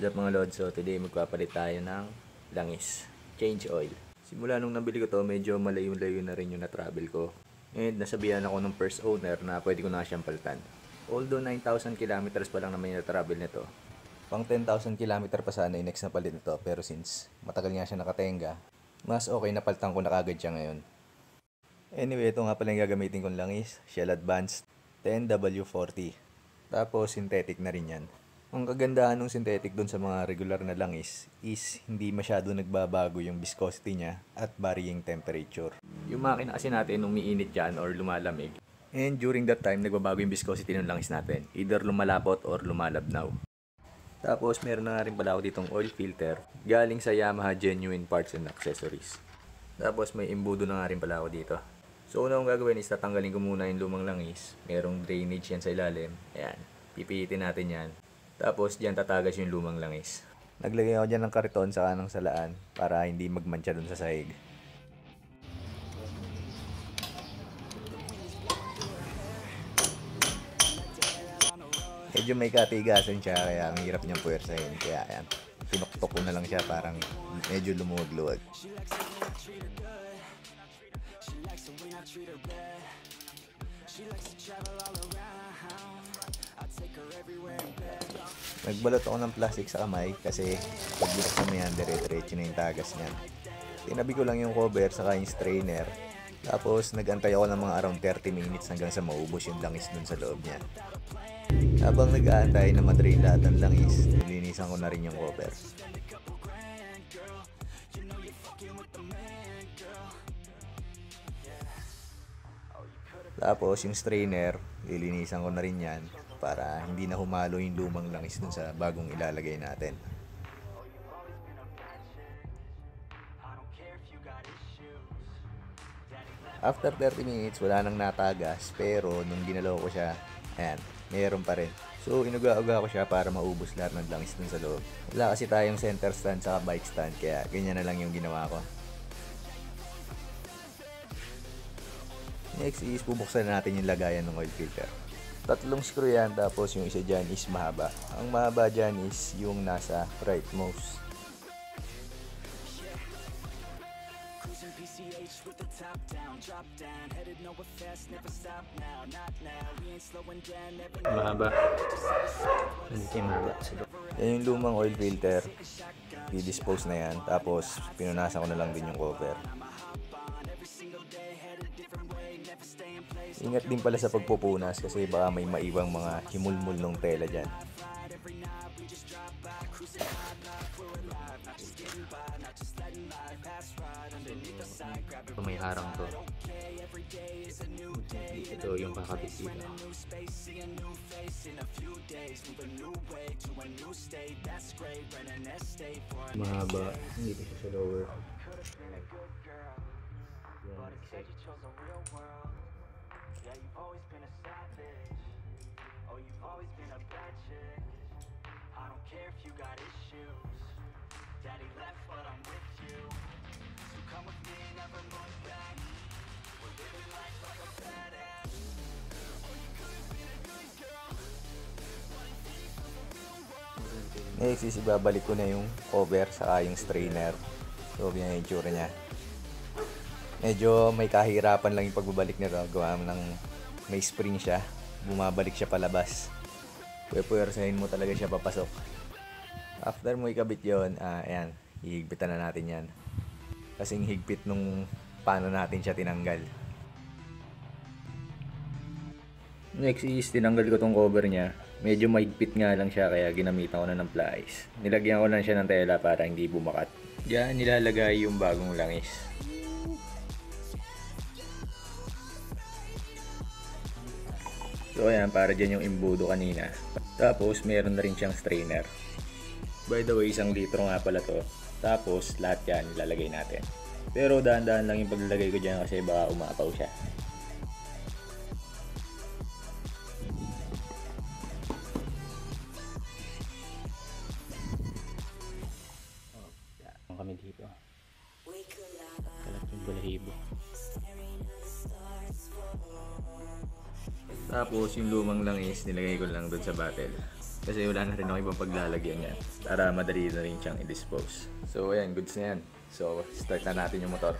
What's up mga lods? So today magpapalit tayo ng langis. Change oil. Simula nung nabili ko to, medyo malayo-layo na rin yung na-travel ko. And nasabihan ako ng first owner na pwede ko na siyang palitan. Although 9,000 kilometers pa lang naman yung na-travel nito. Pang 10,000 kilometer pa sana yung next na palit nito. Pero since matagal nga siya nakatenga, mas okay na palitan ko na kagad siya ngayon. Anyway, ito nga pala yung gagamitin kong langis. Shell Advanced 10W40. Tapos synthetic na rin yan. Ang kagandahan ng synthetic dun sa mga regular na langis is hindi masyado nagbabago yung viscosity niya at varying temperature. Yung makina kasi natin umiinit dyan or lumalamig. And during that time, nagbabago yung viscosity ng langis natin. Either lumalapot or lumalabnaw. Tapos meron na nga rin pala ako ditong oil filter galing sa Yamaha Genuine Parts and Accessories. Tapos may imbudo na nga rin pala ako dito. So una kong gagawin is tatanggalin ko muna yung lumang langis. Merong drainage yan sa ilalim. Ayan, pipihitin natin yan. Tapos diyan tatagas yung lumang langis. Naglagay ako dyan ng kariton sa kanang salaan para hindi magmantsa dun sa sahig. Medyo may katigasan siya kaya ang hirap niyang puwersahin. Kaya ayan, pinuktok ko na lang siya parang medyo lumuwag-luwag. Nagbalot ako ng plastic sa kamay kasi pag binuksan mo yan, dire-diretso na yung tagas niyan. Tinabi ko lang yung cover saka yung strainer. Tapos nagantay ako ng mga around 30 minutes hanggang sa maubos yung langis dun sa loob niya. Habang nag-aantay na madrain lahat ng langis, nilinisan ko na rin yung cover. Tapos yung strainer, lilinisan ko na rin yan para hindi na humalo yung lumang langis dun sa bagong ilalagay natin. After 30 minutes, wala nang natagas, pero nung ginalaw ko siya, ayan, mayroon pa rin. So, inuga-uga ko siya para maubos lahat ng langis dun sa loob. Wala kasi tayong center stand sa bike stand, kaya ganyan na lang yung ginawa ko. Next is bubuksan natin yung lagayan ng oil filter. Tatlong screw yan, tapos yung isa dyan is mahaba. Ang mahaba dyan is yung nasa rightmost. Mahaba. Hindi mahaba. Yan yung lumang oil filter. I-dispose na yan. Tapos pinunasan ko na lang din yung cover. Ingat din pala sa pagpupunas kasi baka may maiwang mga himulmul ng tela dyan. May harang to. Ito yung kakabit dito. Mahaba. Dito siya sa lower. Yeah, you've always been a savage. Oh, you've always been a bad chick. I don't care if you got issues. Daddy left, but I'm with you. So come with me, never look back. We're living life like a badass. Oh, you could have been a good girl. But instead you took the real world. Next is ibabalik ko na yung cover saka yung strainer. So, yan yung itsura niya. Medyo may kahirapan lang yung pagbabalik nito. Gawa ng may spring siya. Bumabalik siya palabas. Puwersahin mo talaga siya papasok. After mo ikabit yun, ayan, hihigpitan na natin yan. Kasing higpit nung paano natin siya tinanggal. Next is tinanggal ko tong cover niya. Medyo mahigpit nga lang siya kaya ginamitan ko na ng pliers. Nilagyan ko lang siya ng tela para hindi bumakat. Diyan nilalagay yung bagong langis. So ayan, para dyan yung imbudo kanina. Tapos meron na rin siyang strainer. By the way, 1 litro nga pala to. Tapos lahat yan ilalagay natin. Pero dahan-dahan lang yung paglalagay ko dyan kasi baka umapaw siya. Kami dito. Kalat yung balahibo. Tapos yung lumang langis nilagay ko lang doon sa bottle. Kasi wala na rin ako ibang paglalagyan yan. Para madali na rin siyang i-dispose. So ayan, goods na yan. So start na natin yung motor.